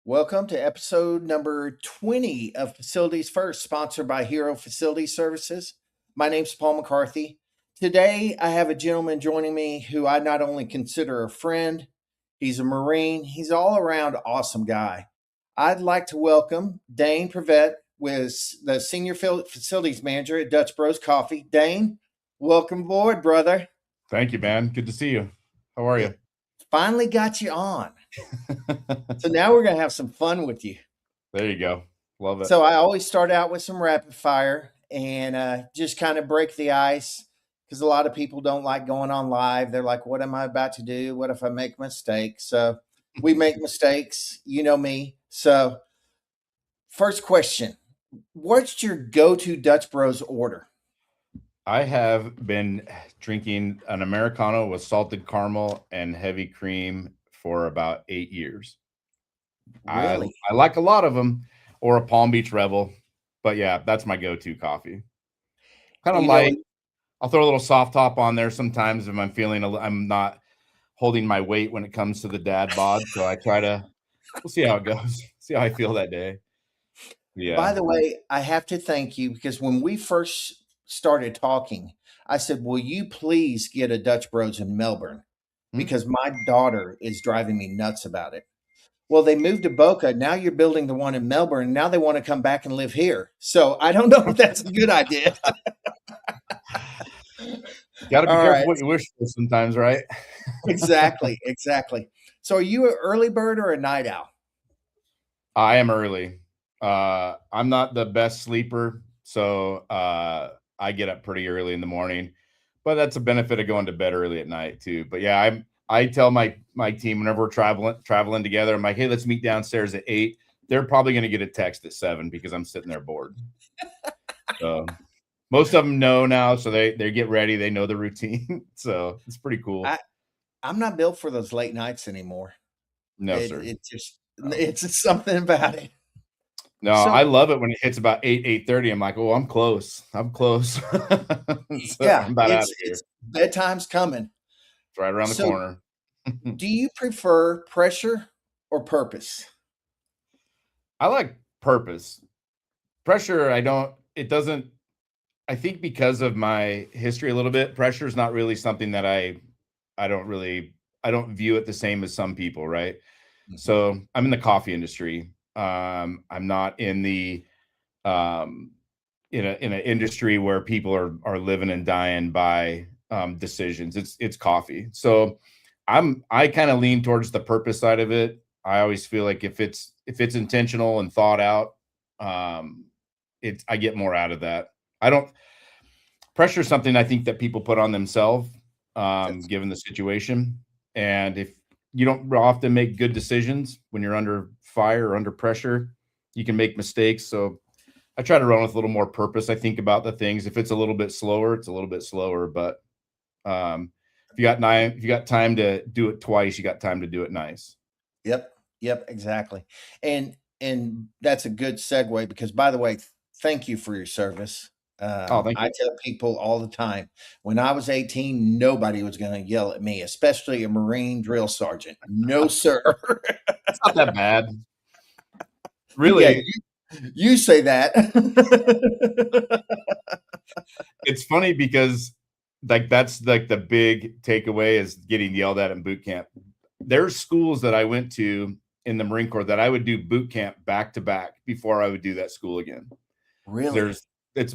Welcome to episode number 20 of Facilities First, sponsored by Hero Facility Services. My name's Paul McCarthy. Today, I have a gentleman joining me who I not only consider a friend, he's a Marine, he's all around awesome guy. I'd like to welcome Dane Prevatt, with the Senior Facilities Manager at Dutch Bros Coffee. Dane, welcome aboard, brother. Thank you, man. Good to see you. How are you? Finally got you on. So now we're going to have some fun with you. There you go. Love it. So I always start out with some rapid fire and just kind of break the ice because a lot of people don't like going on live. They're like, what am I about to do? What if I make a mistake? So we make mistakes. You know me. So first question, what's your go-to Dutch Bros order? I have been drinking an Americano with salted caramel and heavy cream for about 8 years. Really? I like a lot of them, or a Palm Beach Rebel. But yeah, that's my go-to coffee. Kind of light. I'll throw a little soft top on there sometimes if I'm feeling I'm not holding my weight when it comes to the dad bod. So we'll see how it goes. See how I feel that day. Yeah. By the way, I have to thank you because when we first started talking, I said, will you please get a Dutch Bros in Melbourne? Because my daughter is driving me nuts about it. Well, they moved to Boca. Now you're building the one in Melbourne. Now they want to come back and live here. So I don't know if that's a good idea. Got to be careful what you wish for sometimes, right? Exactly. So are you an early bird or a night owl? I am early. I'm not the best sleeper, so I get up pretty early in the morning. But that's a benefit of going to bed early at night too. But yeah, I tell my team whenever we're traveling together, I'm like, hey, let's meet downstairs at 8. They're probably going to get a text at 7 because I'm sitting there bored. So most of them know now, so they get ready. They know the routine, so it's pretty cool. I'm not built for those late nights anymore. No, sir. It's just something about it. No, so, I love it when it hits about 8:30. I'm like, oh, I'm close. So yeah, I'm about out of here. Bedtime's coming. It's right around the corner. Do you prefer pressure or purpose? I like purpose. Pressure, I think because of my history a little bit, pressure is not really something that I don't view it the same as some people, right? Mm-hmm. So I'm in the coffee industry. I'm not in the in an industry where people are living and dying by decisions. It's coffee. So I kind of lean towards the purpose side of it. I always feel like if it's intentional and thought out, I get more out of that. Pressure is something I think that people put on themselves, given the situation. And if you don't often make good decisions when you're under fire or under pressure, you can make mistakes. So I try to run with a little more purpose. I think about the things. If it's a little bit slower, it's a little bit slower. But if you got time to do it twice, you got time to do it nice. Yep, exactly. And that's a good segue because, by the way, thank you for your service. Thank you. I tell people all the time, when I was 18, nobody was going to yell at me, especially a Marine drill sergeant. No, sir. It's not that bad. Really? Yeah, you say that. It's funny because that's like the big takeaway is getting yelled at in boot camp. There's schools that I went to in the Marine Corps that I would do boot camp back to back before I would do that school again. Really? It's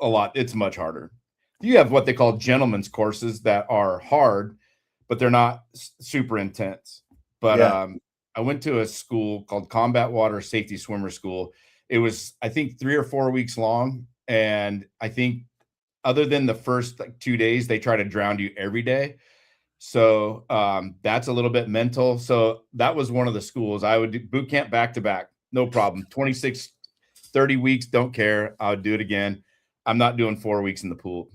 a lot. It's much harder. You have what they call gentlemen's courses that are hard, but they're not super intense. But yeah. I went to a school called Combat Water Safety Swimmer School. It was, I think, 3 or 4 weeks long. And I think other than the first 2 days, they try to drown you every day. So that's a little bit mental. So that was one of the schools. I would do boot camp back to back. No problem. 26, 30 weeks. Don't care. I would do it again. I'm not doing 4 weeks in the pool.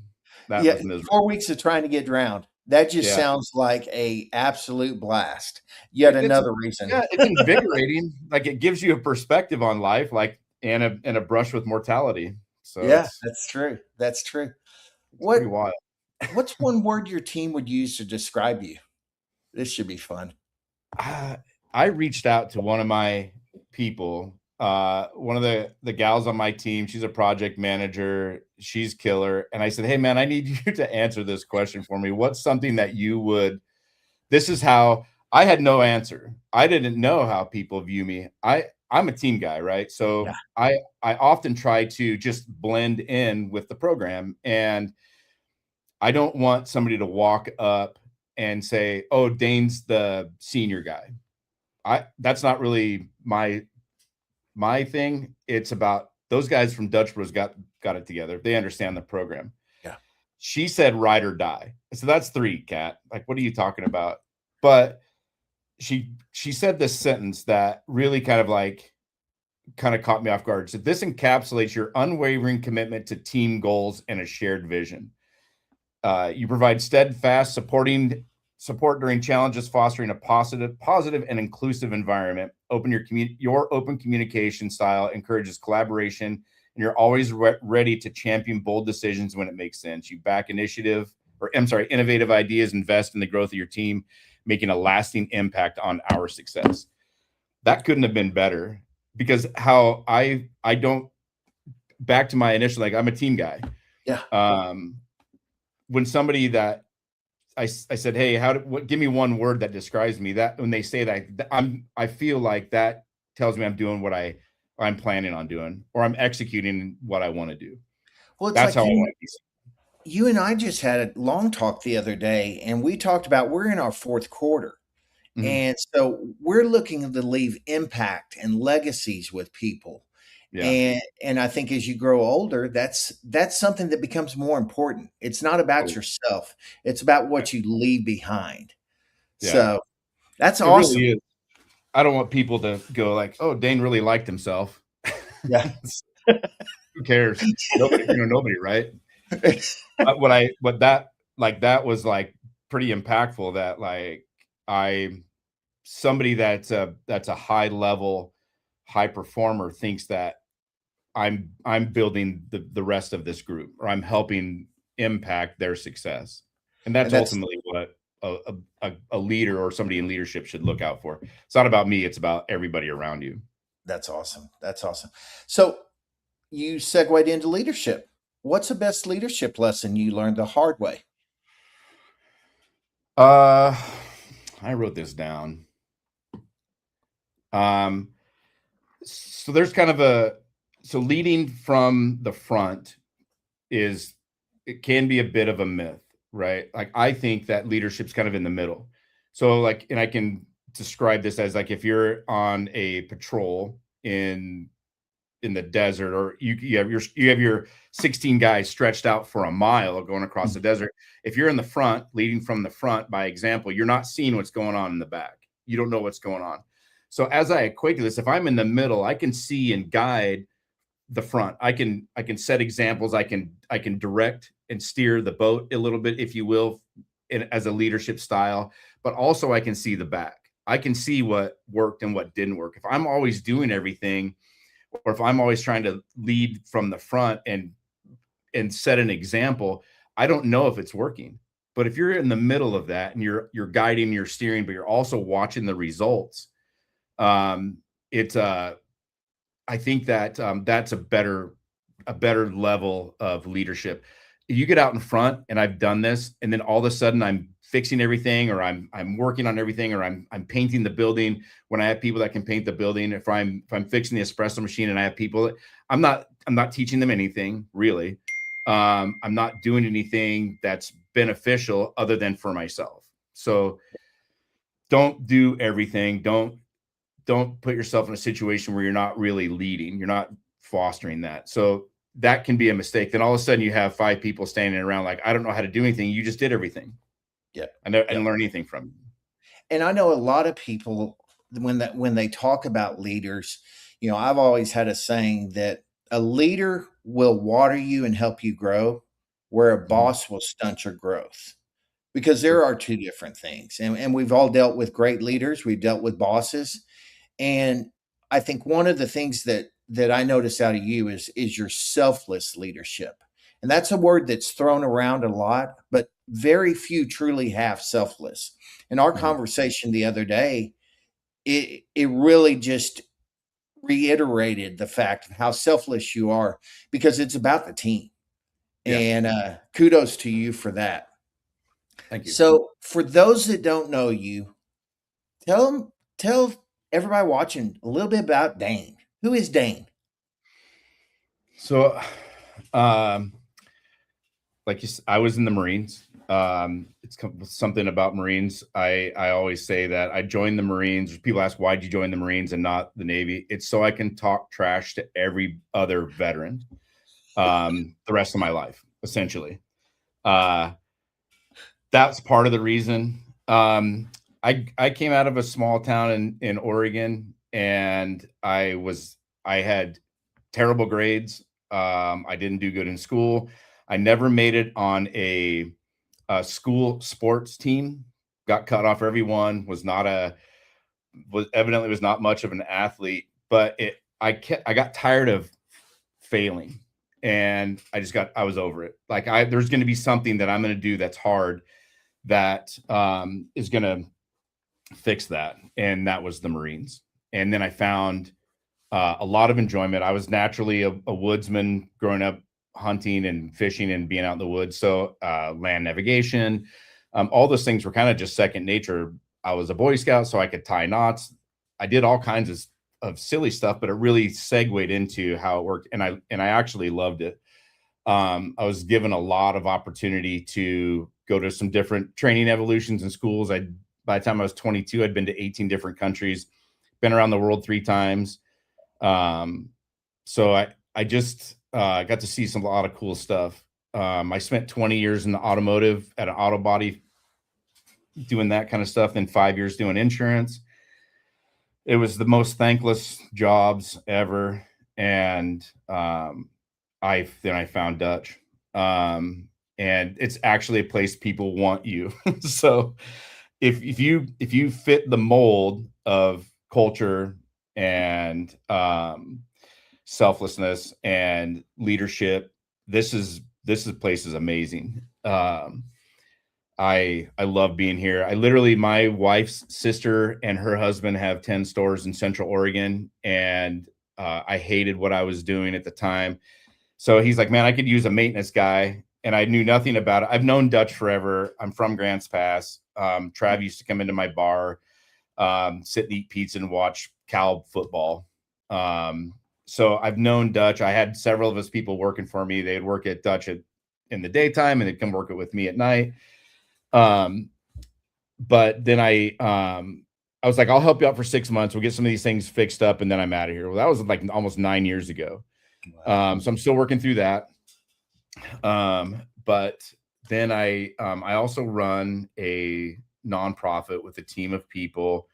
That was miserable. 4 weeks of trying to get drowned. That just sounds like a absolute blast. Yet another reason. Yeah, it's invigorating. Like it gives you a perspective on life, like and a brush with mortality. So yeah, that's true. That's true. Pretty wild. What's one word your team would use to describe you? This should be fun. I reached out to one of my people. One of the gals on my team, she's a project manager. She's killer. And I said, hey man, I need you to answer this question for me. What's something that you would, this is how I had no answer. I didn't know how people view me. I'm a team guy, right? Yeah. So I often try to just blend in with the program, and I don't want somebody to walk up and say, "Oh, Dane's the senior guy." I That's not really my thing. It's about those guys from Dutch Bros got it together. They understand the program. Yeah. She said ride or die. So that's three, Kat. Like, what are you talking about? But she said this sentence that really kind of caught me off guard. So this encapsulates your unwavering commitment to team goals and a shared vision. You provide steadfast support during challenges, fostering a positive and inclusive environment. Your open communication style encourages collaboration, and you're always ready to champion bold decisions when it makes sense. You back innovative ideas, invest in the growth of your team, making a lasting impact on our success. That couldn't have been better, because how I don't, back to my initial, like, I'm a team guy. Yeah. When somebody that I said, hey, give me one word that describes me, that when they say that, I feel like that tells me I'm doing what I'm planning on doing, or I'm executing what I want to do. Well, it's That's like how I want to be. you and I just had a long talk the other day, and we talked about we're in our fourth quarter. Mhm. And so we're looking to leave impact and legacies with people. Yeah. And I think as you grow older, that's something that becomes more important. It's not about Oh, yourself. It's about what you leave behind. yeah. So that's It awesome. really is. I don't want people to go like, oh, Dane really liked himself. Yeah. Who cares? Nobody, right? That was like pretty impactful, that like I somebody that's a high level, high performer thinks that I'm building the rest of this group, or I'm helping impact their success. And And that's that's ultimately what a leader or somebody in leadership should look out for. It's not about me, it's about everybody around you. that's awesome. That's awesome. So you segued into leadership. What's the best leadership lesson you learned the hard way? Uh I wrote this down. Um so there's kind of a so leading from the front is, it can be a bit of a myth, right? Like, I think that leadership's kind of in the middle. So like, and I can describe this as like, if you're on a patrol in the desert, or you have your 16 guys stretched out for a mile going across the desert. If you're in the front, leading from the front by example, you're not seeing what's going on in the back. You don't know what's going on. So as I equate to this, if I'm in the middle, I can see and guide the front. I can set examples. I can direct and steer the boat a little bit, if you will, as a leadership style. But also I can see the back. I can see what worked and what didn't work. If I'm always doing everything, or if I'm always trying to lead from the front and set an example, I don't know if it's working. But if you're in the middle of that and you're guiding, you're steering, but you're also watching the results, um, it's I think that that's a better level of leadership. You get out in front, and I've done this, and then all of a sudden I'm fixing everything, or I'm working on everything, or I'm painting the building when I have people that can paint the building. If I'm fixing the espresso machine and I have people, I'm not teaching them anything really. I'm not doing anything that's beneficial other than for myself. So don't do everything. Don't put yourself in a situation where you're not really leading, you're not fostering that. So that can be a mistake. Then all of a sudden you have five people standing around like, I don't know how to do anything. You just did everything. Yep. I didn't Yep. learn anything from you. And I know a lot of people when they talk about leaders, I've always had a saying that a leader will water you and help you grow, where a Mhm. boss will stunt your growth. Because True. there are two different things. And we've all dealt with great leaders, we've dealt with bosses. And I think one of the things that I notice out of you is your selfless leadership. And that's a word that's thrown around a lot, but very few truly have selfless. In our Mhm. conversation the other day, it really just reiterated the fact of how selfless you are because it's about the team. Yeah. And kudos to you for that. Thank you. So, for those that don't know you, tell everybody watching a little bit about Dane. Who is Dane? So, um, I was in the Marines. It's something about Marines. I always say that I joined the Marines. People ask, why'd you join the Marines and not the Navy? It's so I can talk trash to every other veteran the rest of my life, essentially. Uh, that's part of the reason. I came out of a small town in Oregon, and I had terrible grades. I didn't do good in school. I never made it on a school sports team. Got cut off every one. Was not much of an athlete, but I got tired of failing, and I was over it. Like there's going to be something that I'm going to do that's hard that is going to fix that, and that was the Marines. And then I found a lot of enjoyment. I was naturally a woodsman growing up, hunting and fishing and being out in the woods. So land navigation, all those things were kind of just second nature. I was a Boy Scout, so I could tie knots. I did all kinds of silly stuff, but it really segued into how it worked, and I actually loved it. I was given a lot of opportunity to go to some different training evolutions in schools. By the time I was 22, I'd been to 18 different countries, been around the world 3 times. So I just got to see a lot of cool stuff. I spent 20 years in the automotive at an auto body doing that kind of stuff, then 5 years doing insurance. It was the most thankless jobs ever. And I found Dutch. And it's actually a place people want you. So if you fit the mold of culture and selflessness and leadership, this place is amazing. I love being here. My wife's sister and her husband have 10 stores in Central Oregon, and I hated what I was doing at the time. So he's like, man, I could use a maintenance guy. And I knew nothing about it. I've known Dutch forever. I'm from Grants Pass. Trav used to come into my bar, sit and eat pizza and watch Cal football. So I've known Dutch. I had several of his people working for me. They'd work at Dutch in the daytime, and they'd come work it with me at night. But then I was like, I'll help you out for 6 months. We'll get some of these things fixed up, and then I'm out of here. Well, that was like almost 9 years ago. Wow. So I'm still working through that. But then I also run a nonprofit with a team of people.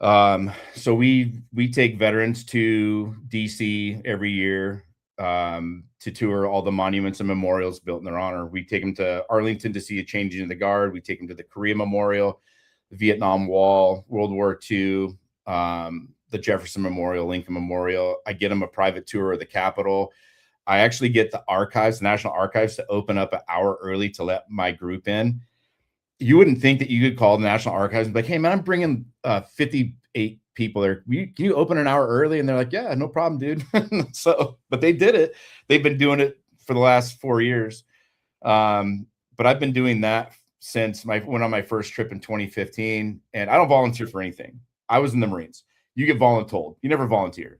So we take veterans to DC every year to tour all the monuments and memorials built in their honor. We take them to Arlington to see a changing of the guard. We take them to the Korea Memorial, the Vietnam Wall, World War II, the Jefferson Memorial, Lincoln Memorial. I get them a private tour of the Capitol. I actually get the archives, National Archives, to open up an hour early to let my group in. You wouldn't think that you could call the National Archives and be like, hey, man, I'm bringing 58 people there. Can you open an hour early? And they're like, yeah, no problem, dude. But they did it. They've been doing it for the last 4 years. But I've been doing that since went on my first trip in 2015. And I don't volunteer for anything. I was in the Marines. You get voluntold. You never volunteer.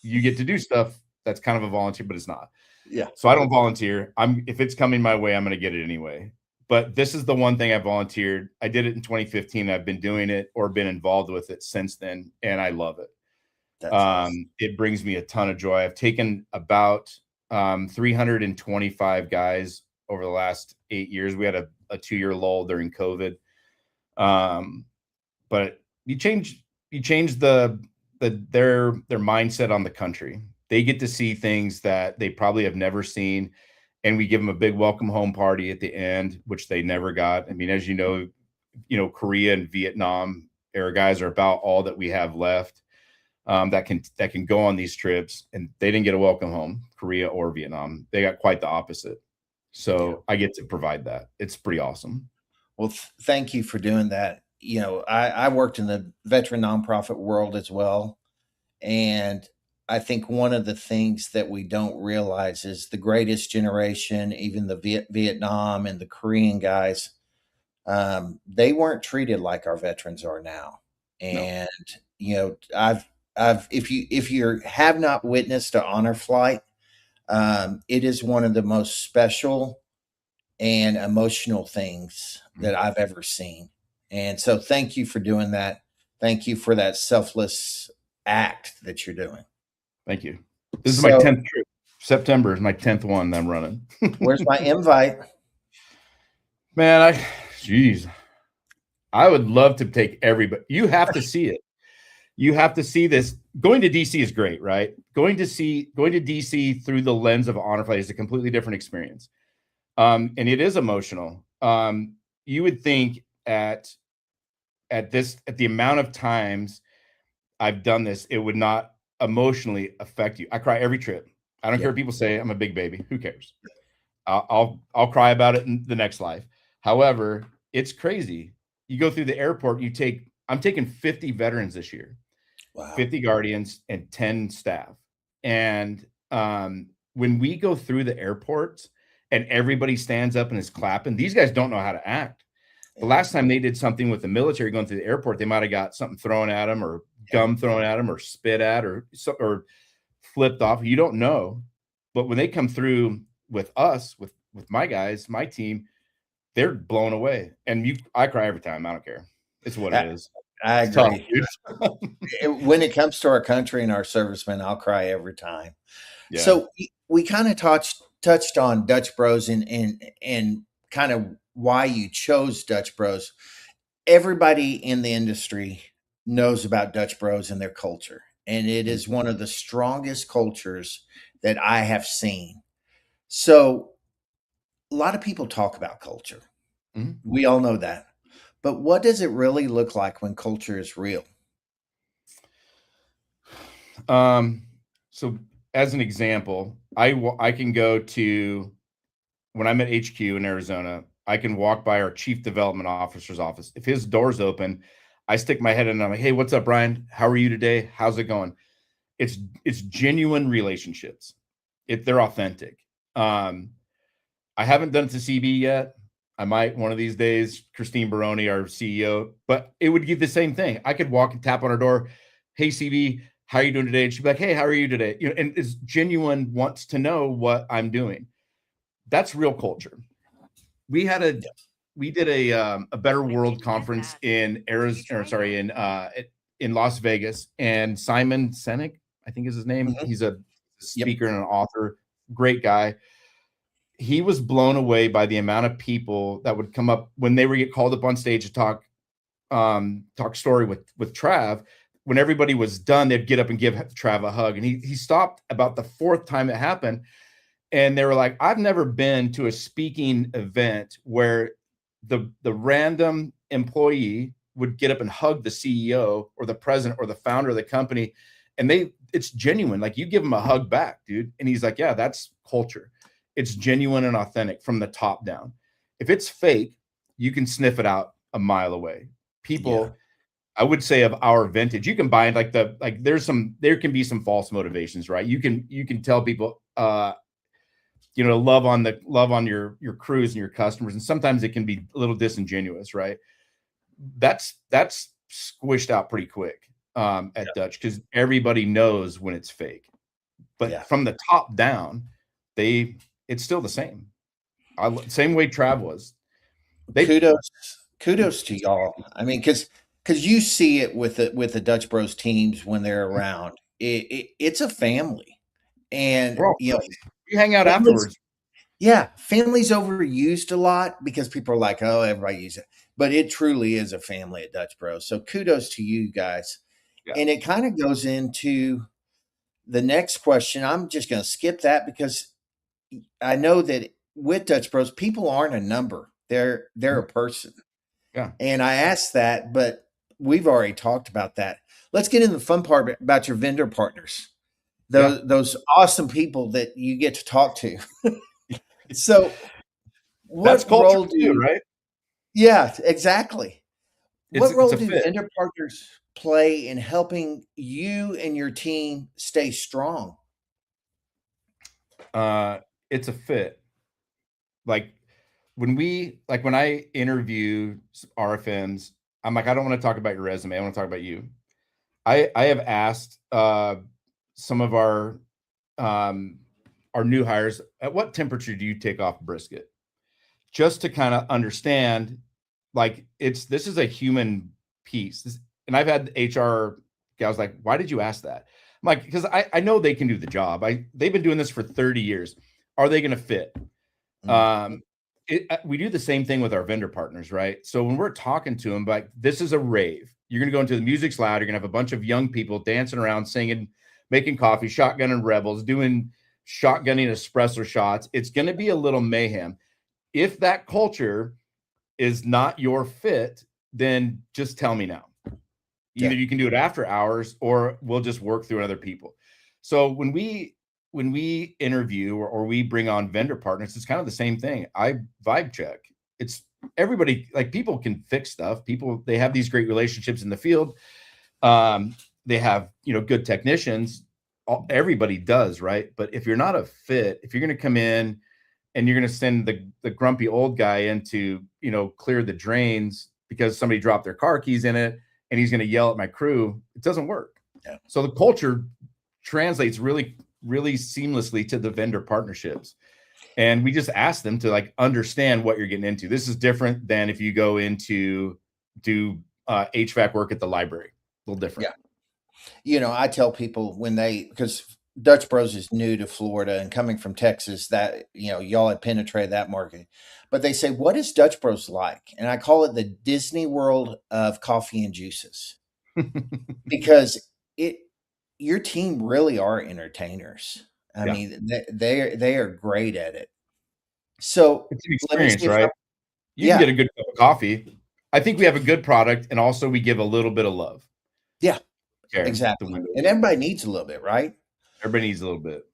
You get to do stuff that's kind of a volunteer, but it's not. Yeah. So I don't volunteer. If it's coming my way, I'm going to get it anyway. But this is the one thing I volunteered. I did it in 2015. I've been doing it or been involved with it since then, and I love it. Awesome. It brings me a ton of joy. I've taken about 325 guys over the last 8 years. We had a 2-year lull during COVID. But you change their mindset on the country. They get to see things that they probably have never seen. And we give them a big welcome home party at the end, which they never got. I mean, as you know, Korea and Vietnam era guys are about all that we have left that can go on these trips. And they didn't get a welcome home, Korea or Vietnam. They got quite the opposite. So yeah. I get to provide that. It's pretty awesome. Well, thank you for doing that. You know, I worked in the veteran nonprofit world as well. And I think one of the things that we don't realize is the greatest generation, even the Vietnam and the Korean guys, they weren't treated like our veterans are now. No. And I've if you have not witnessed an honor flight, it is one of the most special and emotional things Mhm. that I've ever seen. And so, thank you for doing that. Thank you for that selfless act that you're doing. Thank you. This is my So, 10th trip. September is my 10th one that I'm running. where's my invite? Man, geez, I would love to take everybody. You have to see it. You have to see this. Going to DC is great, right? Going to DC through the lens of honor flight is a completely different experience. And it is emotional. You would think at the amount of times I've done this, it would not emotionally affect you. I cry every trip. I don't care what people say. I'm a big baby. Who cares? I'll cry about it in the next life. However, it's crazy. You go through the airport. I'm taking 50 veterans this year, Wow. 50 guardians, and 10 staff. And when we go through the airports and everybody stands up and is clapping, these guys don't know how to act. The last time they did something with the military going through the airport, they might have got something thrown at them, or gum thrown at them, or spit at, or flipped off. You don't know. But when they come through with us, with my guys, my team, they're blown away. And I cry every time. I don't care. It's what it is. I It's tough, agree. dude. When it comes to our country and our servicemen, I'll cry every time. Yeah. So we kind of touched on Dutch Bros and kind of why you chose Dutch Bros. Everybody in the industry knows about Dutch Bros and their culture, and it is one of the strongest cultures that I have seen. So a lot of people talk about culture. Mhm. We all know that. But what does it really look like when culture is real? So as an example, I can go to, when I'm at HQ in Arizona, I can walk by our chief development officer's office. If his door's open, I stick my head in and I'm like, "Hey, what's up, Brian? How are you today? How's it going?" It's genuine relationships. They're authentic. I haven't done it to CB yet. I might one of these days. Christine Baroni, our CEO, but it would give the same thing. I could walk and tap on her door. "Hey, CB, how are you doing today?" And she'd be like, "Hey, how are you today?" And it's genuine, wants to know what I'm doing. That's real culture. We did a Better World conference in Arizona, or sorry, in Las Vegas, and Simon Sinek, I think is his name. Mhm. He's a Yep. speaker and an author, great guy. He was blown away by the amount of people that would come up when they would get called up on stage to talk story with Trav. When everybody was done, they'd get up and give Trav a hug. And he stopped about the fourth time it happened. And they were like, "I've never been to a speaking event where the random employee would get up and hug the CEO or the president or the founder of the company." And it's genuine. Like, you give them a hug back, dude. And he's like, "Yeah, that's culture. It's genuine and authentic from the top down. If it's fake, you can sniff it out a mile away." People, I would say, of our vintage, you can buy like there can be some false motivations, right? You can tell people, love on your crews and your customers, and sometimes it can be a little disingenuous, right? That's squished out pretty quick at Dutch, because everybody knows when it's fake. But from the top down, it's still the same. Same way Trav was. Kudos to y'all. I mean, because you see it with the Dutch Bros teams when they're around. It's a family, and We're all friends. We hang out families, afterwards. yeah, family's overused a lot because people are like, "Oh, everybody uses it," but it truly is a family at Dutch Bros. So kudos to you guys, Yeah. and it kind of goes into the next question. I'm just going to skip that because I know that with Dutch Bros, people aren't a number; they're a person. Yeah. And I asked that, but we've already talked about that. Let's get into the fun part about your vendor partners, Yeah. those awesome people that you get to talk to. So, That's what culture role too, do? right? Yeah, exactly. It's What it's role a do fit. vendor partners? play in helping you and your team stay strong? It's a fit. Like when I interview RFMs, I'm like, I don't want to talk about your resume. I want to talk about you. I have asked some of um, our new hires, at what temperature do you take off brisket? Just to kind of understand, like this is a human piece. And I've had HR guys like, why did you ask that? I'm like, because I know they can do the job. They've been doing this for 30 years. Are they going to fit? Mm. Um, we do the same thing with our vendor partners, right? So when we're talking to them, like, this is a rave. You're going to go into the music's loud. You're going to have a bunch of young people dancing around, singing, making coffee, shotgunning rebels, doing shotgunning espresso shots. It's going to be a little mayhem. If that culture is not your fit, then just tell me now. Either Yeah. you can do it after hours, or we'll just work through other people. So when we interview or we bring on vendor partners, it's kind of the same thing. I vibe check. It's everybody, like, people can fix stuff. People, they have these great relationships in the field. They have, good technicians. Everybody does, right? But if you're not a fit, if you're going to come in and you're going to send the grumpy old guy in to, clear the drains because somebody dropped their car keys in it, and he's going to yell at my crew, it doesn't work. Yeah. So the culture translates really, really seamlessly to the vendor partnerships. And we just ask them to, like, understand what you're getting into. This is different than if you go into do HVAC work at the library. A little different. Yeah. I tell people because Dutch Bros is new to Florida and coming from Texas, that, y'all had penetrated that market. But they say, what is Dutch Bros like? And I call it the Disney World of coffee and juices, because your team really are entertainers. I Yeah. mean, they are great at it. So It's an let me experience, see if right? You can yeah, get a good cup of coffee. I think we have a good product, and also we give a little bit of love. yeah, Care the exactly. window. And everybody needs a little bit, right? Everybody needs a little bit.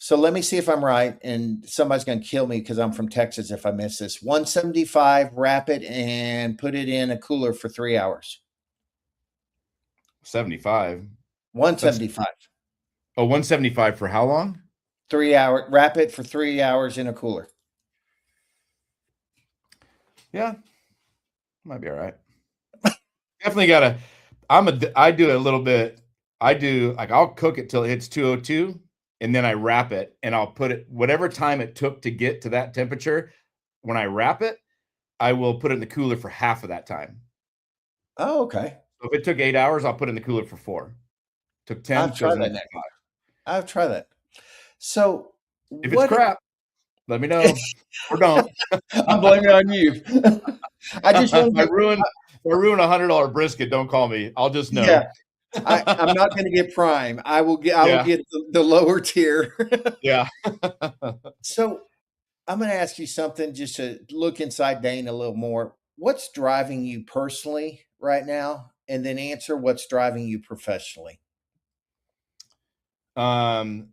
So let me see if I'm right, and somebody's going to kill me because I'm from Texas if I miss this. 175, wrap it and put it in a cooler for 3 hours. 75. That's 175. 175 for how long? 3 hour, wrap it for 3 hours in a cooler. Yeah, might be all right. Definitely gotta. I do a little bit. I do, like, I'll cook it till it hits 202, and then I wrap it, and I'll put it whatever time it took to get to that temperature. When I wrap it, I will put it in the cooler for half of that time. Oh, okay. So if it took 8 hours, I'll put it in the cooler for 4. Took 10, I've goes tried in that there next. for 5. I've tried that. So If it's what crap, let me know, or don't. I'm blaming on you. I just want If I to ruin $100 brisket, don't call me. I'll just yeah, know. I'm not going to get prime. I will Yeah, get the lower tier. yeah. So I'm going to ask you something just to look inside Dane a little more. What's driving you personally right now? And then answer what's driving you professionally. Um,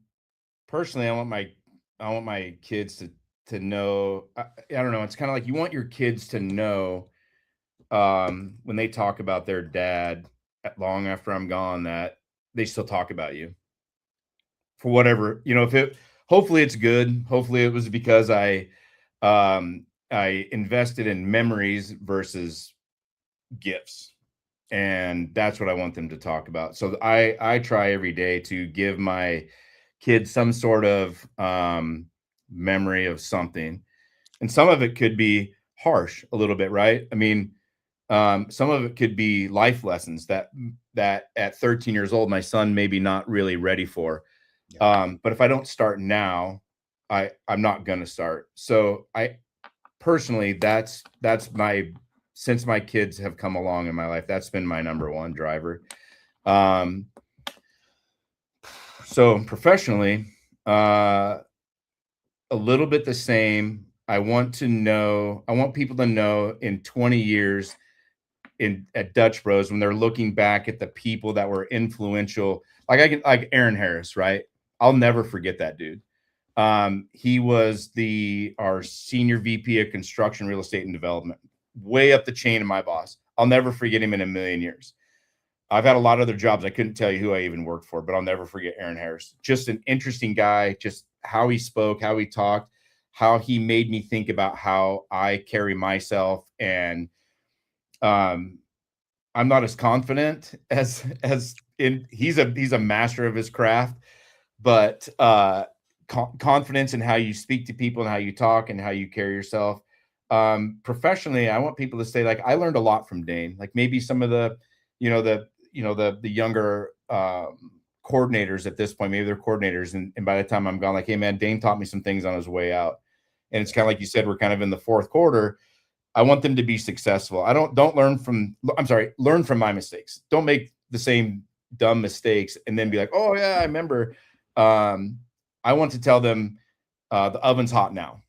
Personally, I want my kids to know. I don't know. It's kind of like you want your kids to know, when they talk about their dad long after I'm gone, that they still talk about you for whatever, if it, hopefully it's good. Hopefully it was because I invested in memories versus gifts. And that's what I want them to talk about. So I try every day to give my kids some sort of memory of something. And some of it could be harsh a little bit, right? I mean, some of it could be life lessons that at 13 years old, my son maybe not really ready for. Yeah. But if I don't start now, I'm not gonna start. So I personally, that's my since my kids have come along in my life, that's been my number one driver. Um, so professionally, a little bit the same. I want people to know in 20 years at Dutch Bros, when they're looking back at the people that were influential, like Aaron Harris, right? I'll never forget that dude. He was our senior VP of construction, real estate, and development, way up the chain of my boss. I'll never forget him in a million years. I've had a lot of other jobs. I couldn't tell you who I even worked for, but I'll never forget Aaron Harris. Just an interesting guy, just how he spoke, how he talked, how he made me think about how I carry myself. And um, I'm not as confident as in he's a master of his craft, but confidence in how you speak to people and how you talk and how you carry yourself. Professionally, I want people to say, like, I learned a lot from Dane. Like maybe some of the, the younger coordinators at this point, maybe they're coordinators, and by the time I'm gone, like, hey man, Dane taught me some things on his way out. And it's kind of like you said, we're kind of in the fourth quarter. I want them to be successful. Don't learn from, I'm sorry, learn from my mistakes. Don't make the same dumb mistakes and then be like, oh yeah, I remember. I want to tell them the oven's hot now.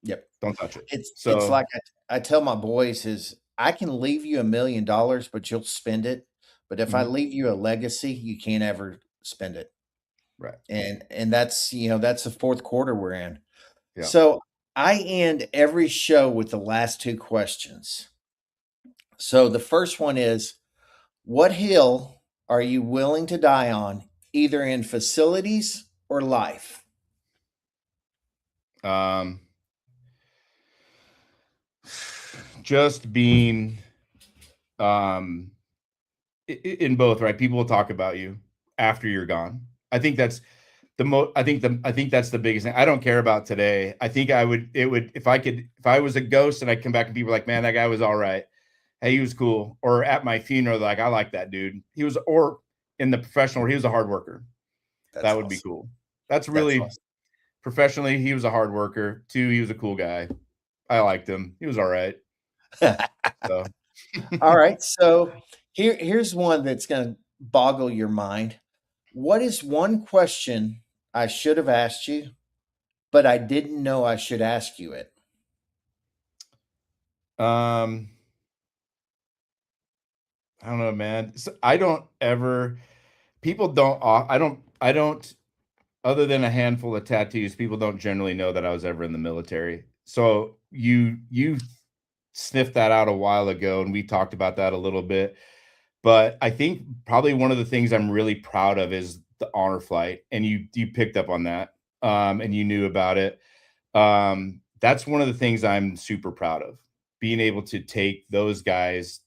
Yep. Don't touch it. It's like I tell my boys is I can leave you $1,000,000, but you'll spend it. But if I Mhm. leave you a legacy, you can't ever spend it. Right. And that's that's the fourth quarter we're in. Yeah. So I end every show with the last two questions. So the first one is, what hill are you willing to die on, either in facilities or life? Um, just being um, in both, right? People will talk about you after you're gone. I think that's the most. I think that's the biggest thing. I don't care about today. I think I would. It would if I was a ghost and I come back and people are like, man, that guy was all right. Hey, he was cool. Or at my funeral, like, I like that dude. He was, or in the professional, he was a hard worker. That's That would be awesome. cool. That's That's really professionally. He was a hard worker. Two, he was a cool guy. I liked him. He was all right. awesome. So, All right. So here's one that's going to boggle your mind. What is one question I should have asked you, but I didn't know I should ask you it? um, I don't know, man. I don't ever. People don't. I don't. Other than a handful of tattoos, people don't generally know that I was ever in the military. So you sniffed that out a while ago, and we talked about that a little bit. But I think probably one of the things I'm really proud of is the honor flight, and you picked up on that, and you knew about it. That's one of the things I'm super proud of, being able to take those guys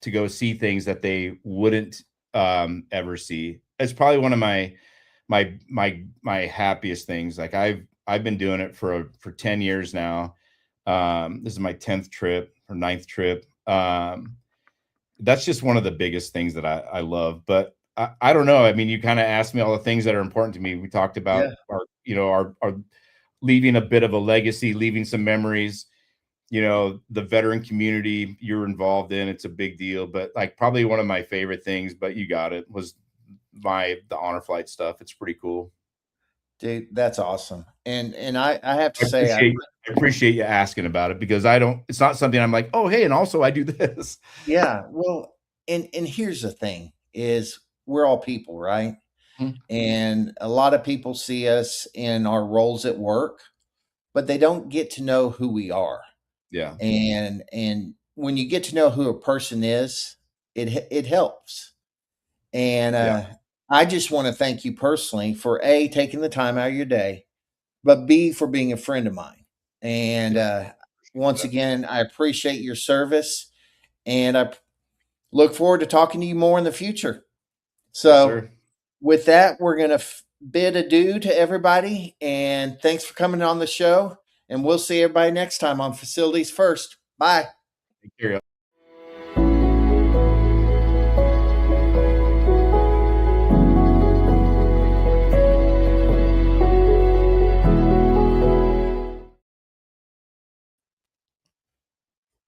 to go see things that they wouldn't ever see. It's probably one of my happiest things. Like I've been doing it for 10 years now. This is my 10th trip or ninth trip. That's just one of the biggest things that I love. But I don't know. I mean, you kind of asked me all the things that are important to me. We talked Yeah. about our leaving a bit of a legacy, leaving some memories. The veteran community you're involved in, it's a big deal. But like probably one of my favorite things, but you got it, was the honor flight stuff. It's pretty cool. Dude, that's awesome. And I have to I say appreciate I appreciate you asking about it because I don't. It's not something I'm like, oh hey, and also I do this. yeah, well, and here's the thing is we're all people, right? Mhm. And a lot of people see us in our roles at work, but they don't get to know who we are. Yeah, And when you get to know who a person is, it helps. And yeah, I just want to thank you personally for A, taking the time out of your day, but B, for being a friend of mine. And yeah. once That. again, I appreciate your service, and I look forward to talking to you more in the future. Yes, So, sir. with that, we're going to bid adieu to everybody. And thanks for coming on the show. And we'll see everybody next time on Facilities First. Bye. Take care.